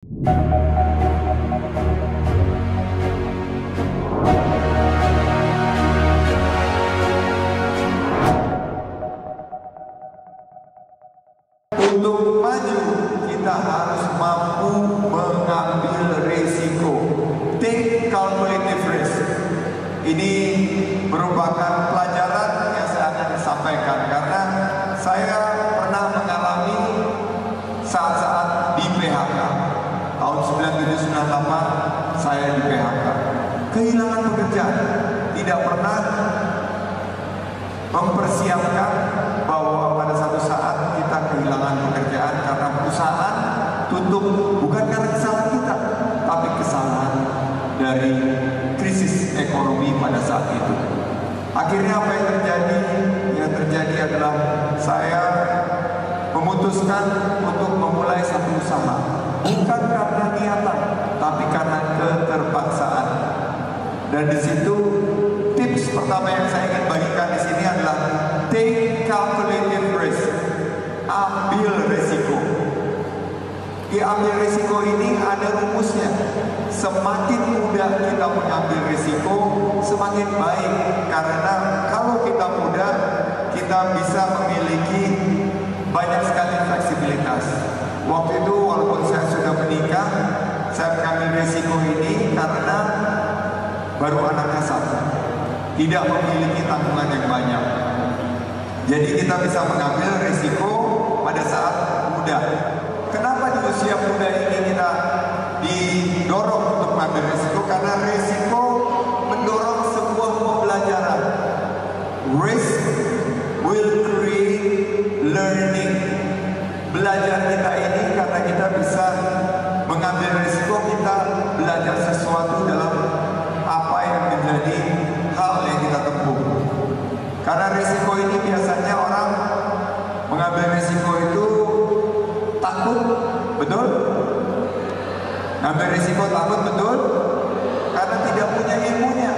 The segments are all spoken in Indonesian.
Untuk maju, kita harus mampu mengambil risiko. Take calculative risk. Ini merupakan pelajaran yang saya akan sampaikan karena saya pernah mengalami saat-saat di PHK. Tahun 9798 saya di PHK. Kehilangan pekerjaan, tidak pernah mempersiapkan bahwa pada satu saat kita kehilangan pekerjaan karena perusahaan tutup, bukan karena kesalahan kita, tapi kesalahan dari krisis ekonomi pada saat itu. Akhirnya apa yang terjadi? Yang terjadi adalah saya memutuskan untuk memulai satu usaha, bukan karena niatan, tapi karena keterpaksaan. Dan di situ tips pertama yang saya ingin bagikan di sini adalah take calculative risk. Ambil risiko. Ambil risiko ini ada rumusnya. Semakin mudah kita mengambil risiko, semakin baik. Karena kalau kita mudah, kita bisa memiliki banyak sekali fleksibilitas. Waktu itu walaupun saya sudah menikah, saya mengambil risiko ini karena baru anaknya satu, tidak memiliki tanggungan yang banyak. Jadi kita bisa mengambil risiko pada saat muda. Kenapa di usia muda ini kita didorong untuk mengambil risiko? Karena risiko mendorong sebuah pembelajaran. Risk will create learning. Belajar kita ini karena kita bisa mengambil risiko, kita belajar sesuatu dalam apa yang menjadi hal yang kita tempuh. Karena risiko ini biasanya orang mengambil risiko itu takut, betul? Ngambil risiko takut, betul? Karena tidak punya ilmunya.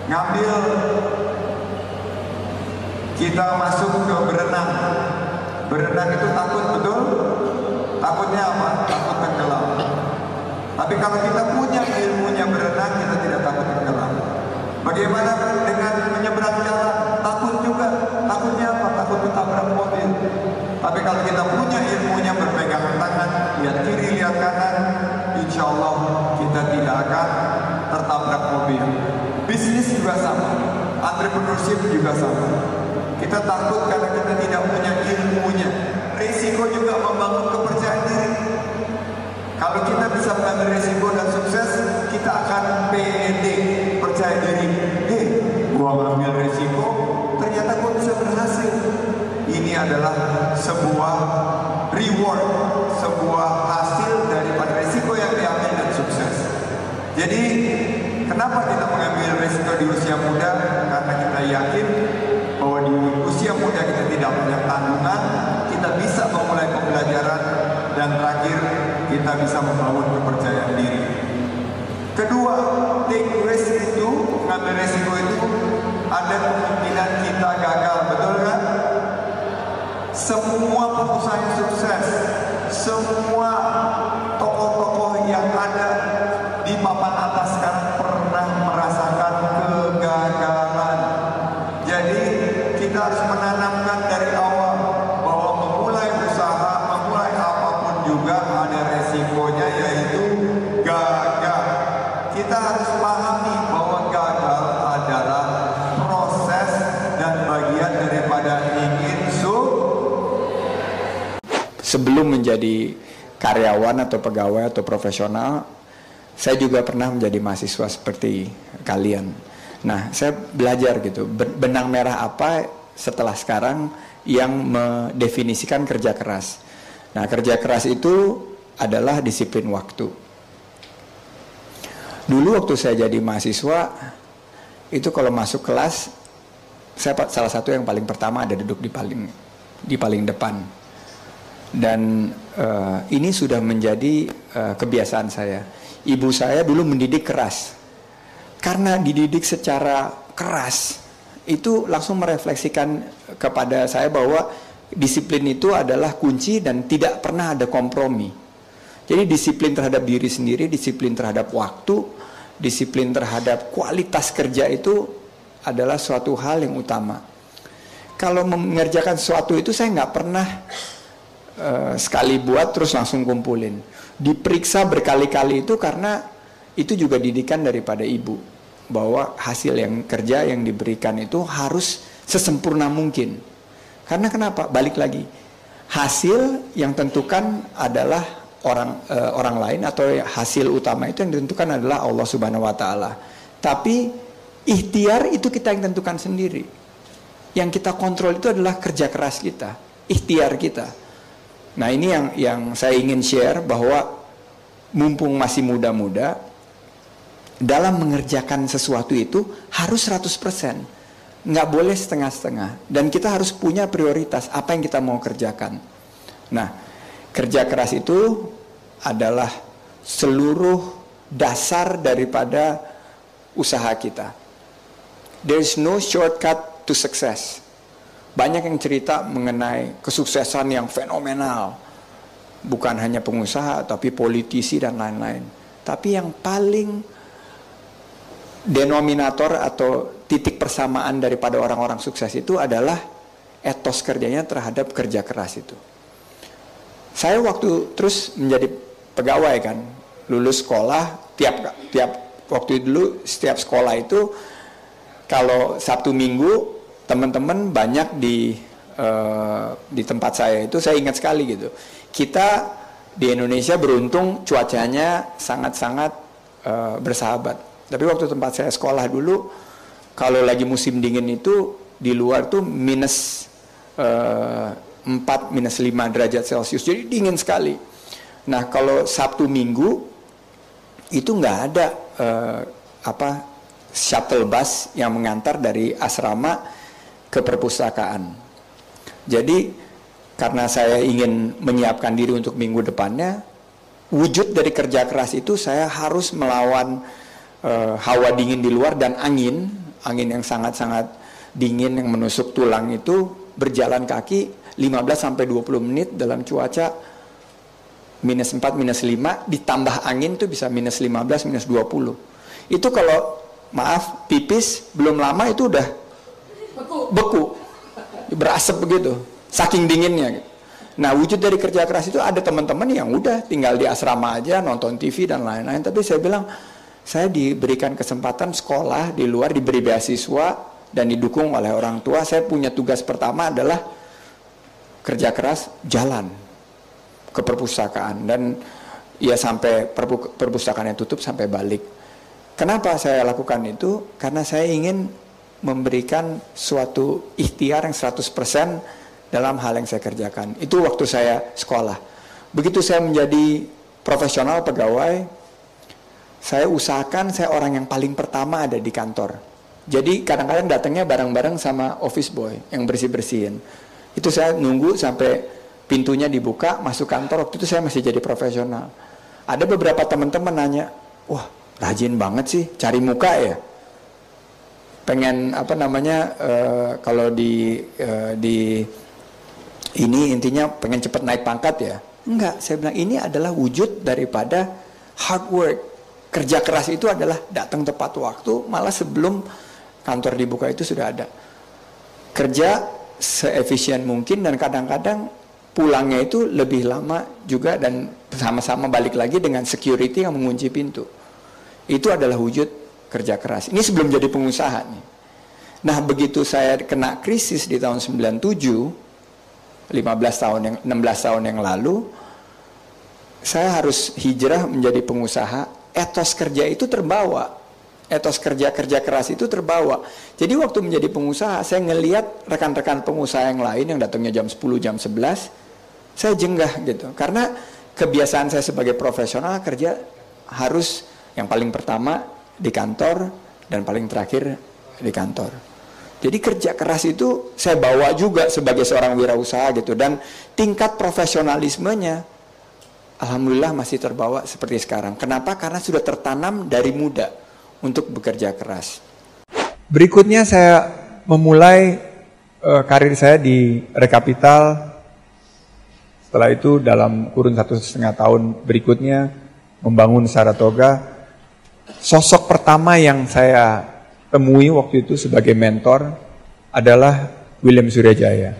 Ngambil, kita masuk ke berenang. Berenang itu takut, betul? Takutnya apa? Takut tenggelam. Tapi kalau kita punya ilmunya berenang, kita tidak takut tenggelam. Bagaimana dengan menyeberang jalan? Takut juga. Takutnya apa? Takut ditabrak mobil. Tapi kalau kita punya ilmunya, berpegang tangan, lihat kiri, lihat kanan, insya Allah kita tidak akan tertabrak mobil. Bisnis juga sama, entrepreneurship juga sama. Kita takut karena kita tidak punya ilmunya. Risiko juga membangun kepercayaan diri. Kalau kita bisa mengambil risiko dan sukses, kita akan pede, percaya diri. Gua ngambil risiko, ternyata gua bisa berhasil. Ini adalah sebuah reward, sebuah hasil daripada risiko yang diambil dan sukses. Jadi, kenapa kita mengambil risiko di usia muda? Karena kita yakin bahwa di usia muda kita tidak punya tanggungan, kita bisa memulai pembelajaran, dan terakhir kita bisa membangun kepercayaan diri. Kedua, take risk itu, mengambil risiko itu, ada kemungkinan kita gagal, betul kan? Semua pengusaha yang sukses, semua tokoh-tokoh yang ada di papan atas sekarang pernah merasakan kegagalan. Jadi kita harus menanamkan dari awal bahwa memulai usaha, memulai apapun juga ada resikonya, yaitu gagal. Kita harus pahami bahwa gagal adalah proses dan bagian daripada ingin Sebelum menjadi karyawan atau pegawai atau profesional, saya juga pernah menjadi mahasiswa seperti kalian. Nah, saya belajar gitu, benang merah apa setelah sekarang yang mendefinisikan kerja keras. Nah, kerja keras itu adalah disiplin waktu. Dulu waktu saya jadi mahasiswa, itu kalau masuk kelas, saya salah satu yang paling pertama ada duduk di paling depan. Dan ini sudah menjadi kebiasaan saya. Ibu saya dulu mendidik keras. Karena dididik secara keras, itu langsung merefleksikan kepada saya bahwa disiplin itu adalah kunci dan tidak pernah ada kompromi. Jadi disiplin terhadap diri sendiri, disiplin terhadap waktu, disiplin terhadap kualitas kerja itu adalah suatu hal yang utama. Kalau mengerjakan sesuatu itu saya nggak pernah sekali buat terus langsung kumpulin. Diperiksa berkali-kali itu karena itu juga didikan daripada ibu, bahwa hasil yang kerja yang diberikan itu harus sesempurna mungkin. Karena kenapa? Balik lagi, hasil yang tentukan adalah orang lain, atau hasil utama itu yang ditentukan adalah Allah Subhanahu Wa Taala. Tapi ikhtiar itu kita yang tentukan sendiri. Yang kita kontrol itu adalah kerja keras kita, ikhtiar kita. Nah ini yang saya ingin share, bahwa mumpung masih muda-muda, dalam mengerjakan sesuatu itu harus 100%, nggak boleh setengah-setengah, dan kita harus punya prioritas apa yang kita mau kerjakan. Nah, kerja keras itu adalah seluruh dasar daripada usaha kita. There is no shortcut to success. Banyak yang cerita mengenai kesuksesan yang fenomenal, bukan hanya pengusaha tapi politisi dan lain-lain. Tapi yang paling denominator atau titik persamaan daripada orang-orang sukses itu adalah etos kerjanya terhadap kerja keras itu. Saya waktu terus menjadi pegawai kan, lulus sekolah, tiap waktu dulu setiap sekolah itu kalau Sabtu Minggu teman-teman banyak di tempat saya itu, saya ingat sekali gitu. Kita di Indonesia beruntung cuacanya sangat-sangat bersahabat. Tapi waktu tempat saya sekolah dulu, kalau lagi musim dingin itu di luar tuh minus 4, minus 5 derajat Celcius. Jadi dingin sekali. Nah kalau Sabtu Minggu itu nggak ada shuttle bus yang mengantar dari asrama ke perpustakaan. Jadi karena saya ingin menyiapkan diri untuk minggu depannya, wujud dari kerja keras itu saya harus melawan hawa dingin di luar dan angin yang sangat-sangat dingin yang menusuk tulang itu, berjalan kaki 15-20 menit dalam cuaca minus 4, minus 5, ditambah angin itu bisa minus 15, minus 20. Itu kalau maaf pipis belum lama itu udah beku, berasap begitu, saking dinginnya. Nah wujud dari kerja keras itu ada teman-teman yang udah tinggal di asrama aja, nonton TV dan lain-lain. Tapi saya bilang, saya diberikan kesempatan sekolah di luar, diberi beasiswa dan didukung oleh orang tua. Saya punya tugas pertama adalah kerja keras, jalan ke perpustakaan, dan ya sampai perpustakaannya tutup sampai balik. Kenapa saya lakukan itu? Karena saya ingin memberikan suatu ikhtiar yang 100% dalam hal yang saya kerjakan. Itu waktu saya sekolah. Begitu saya menjadi profesional pegawai, saya usahakan saya orang yang paling pertama ada di kantor. Jadi kadang-kadang datangnya bareng-bareng sama office boy yang bersih-bersihin. Itu saya nunggu sampai pintunya dibuka, masuk kantor. Waktu itu saya masih jadi profesional. Ada beberapa teman-teman nanya, wah rajin banget sih, cari muka ya. Pengen kalau di ini intinya pengen cepat naik pangkat ya. Enggak, saya bilang ini adalah wujud daripada hard work. Kerja keras itu adalah datang tepat waktu, malah sebelum kantor dibuka itu sudah ada. Kerja seefisien mungkin, dan kadang-kadang pulangnya itu lebih lama juga, dan sama-sama balik lagi dengan security yang mengunci pintu. Itu adalah wujud kerja keras. Ini sebelum jadi pengusaha nih. Nah begitu saya kena krisis di tahun 97, 16 tahun yang lalu, saya harus hijrah menjadi pengusaha. Etos kerja itu terbawa, etos kerja keras itu terbawa. Jadi waktu menjadi pengusaha, saya ngelihat rekan-rekan pengusaha yang lain yang datangnya jam 10, jam 11, saya jenggah gitu. Karena kebiasaan saya sebagai profesional kerja harus yang paling pertama di kantor dan paling terakhir di kantor. Jadi kerja keras itu saya bawa juga sebagai seorang wirausaha gitu, dan tingkat profesionalismenya alhamdulillah masih terbawa seperti sekarang. Kenapa? Karena sudah tertanam dari muda untuk bekerja keras. Berikutnya saya memulai karir saya di Rekapital Setelah itu dalam kurun 1,5 tahun berikutnya membangun Saratoga. Sosok pertama yang saya temui waktu itu sebagai mentor adalah William Suryajaya.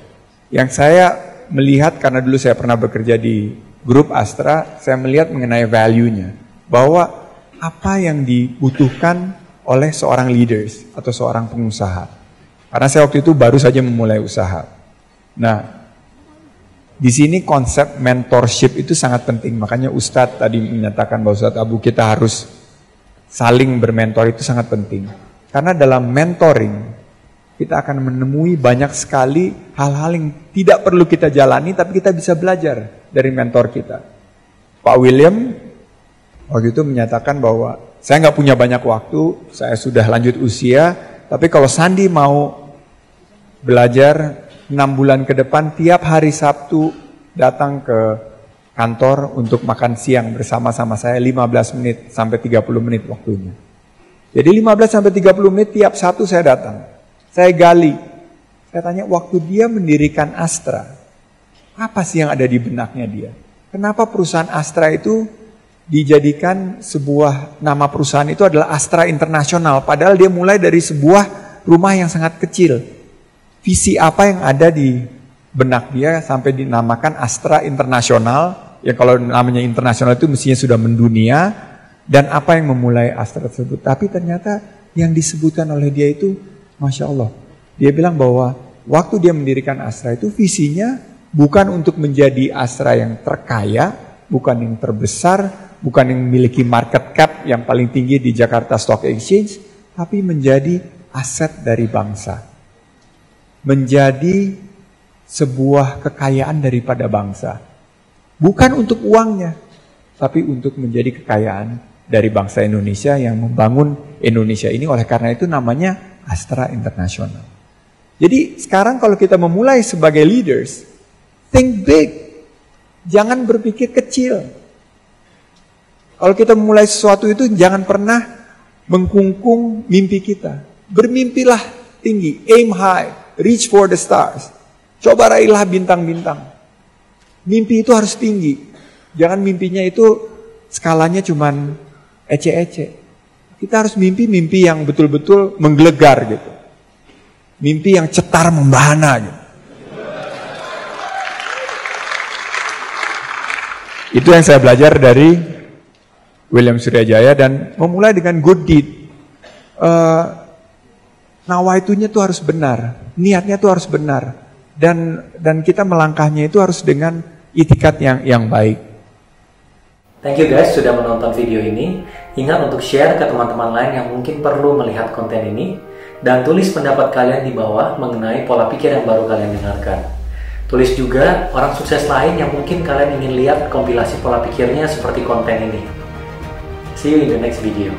Yang saya melihat, karena dulu saya pernah bekerja di grup Astra, saya melihat mengenai value-nya. Bahwa apa yang dibutuhkan oleh seorang leaders atau seorang pengusaha. Karena saya waktu itu baru saja memulai usaha. Nah, di sini konsep mentorship itu sangat penting. Makanya Ustadz tadi menyatakan bahwa Ustadz Abu kita harus saling bermentor, itu sangat penting. Karena dalam mentoring kita akan menemui banyak sekali hal-hal yang tidak perlu kita jalani, tapi kita bisa belajar dari mentor kita. Pak William waktu itu menyatakan bahwa saya nggak punya banyak waktu, saya sudah lanjut usia, tapi kalau Sandi mau belajar 6 bulan ke depan, tiap hari Sabtu datang ke kantor untuk makan siang bersama-sama saya 15 menit sampai 30 menit waktunya. Jadi 15 sampai 30 menit tiap Sabtu saya datang. Saya gali. Saya tanya waktu dia mendirikan Astra, apa sih yang ada di benaknya dia? Kenapa perusahaan Astra itu dijadikan sebuah nama perusahaan itu adalah Astra Internasional, padahal dia mulai dari sebuah rumah yang sangat kecil. Visi apa yang ada di benak dia sampai dinamakan Astra Internasional, ya kalau namanya internasional itu mestinya sudah mendunia, dan apa yang memulai Astra tersebut. Tapi ternyata yang disebutkan oleh dia itu Masya Allah, dia bilang bahwa waktu dia mendirikan Astra itu visinya bukan untuk menjadi Astra yang terkaya, bukan yang terbesar, bukan yang memiliki market cap yang paling tinggi di Jakarta Stock Exchange, tapi menjadi aset dari bangsa. Menjadi sebuah kekayaan daripada bangsa. Bukan untuk uangnya, tapi untuk menjadi kekayaan dari bangsa Indonesia yang membangun Indonesia ini. Oleh karena itu namanya Astra Internasional. Jadi sekarang kalau kita memulai sebagai leaders, think big. Jangan berpikir kecil. Kalau kita memulai sesuatu itu jangan pernah mengkungkung mimpi kita. Bermimpilah tinggi, aim high, reach for the stars. Coba raihlah bintang-bintang. Mimpi itu harus tinggi. Jangan mimpinya itu skalanya cuman ece-ece. Kita harus mimpi-mimpi yang betul-betul menggelegar gitu. Mimpi yang cetar membahana gitu. Itu yang saya belajar dari William Suryajaya, dan memulai dengan good deed. Nawaitunya itu harus benar, niatnya itu harus benar, dan kita melangkahnya itu harus dengan itikat yang baik. Thank you guys sudah menonton video ini. Ingat untuk share ke teman-teman lain yang mungkin perlu melihat konten ini, dan tulis pendapat kalian di bawah mengenai pola pikir yang baru kalian dengarkan. Tulis juga orang sukses lain yang mungkin kalian ingin lihat kompilasi pola pikirnya seperti konten ini. See you in the next video.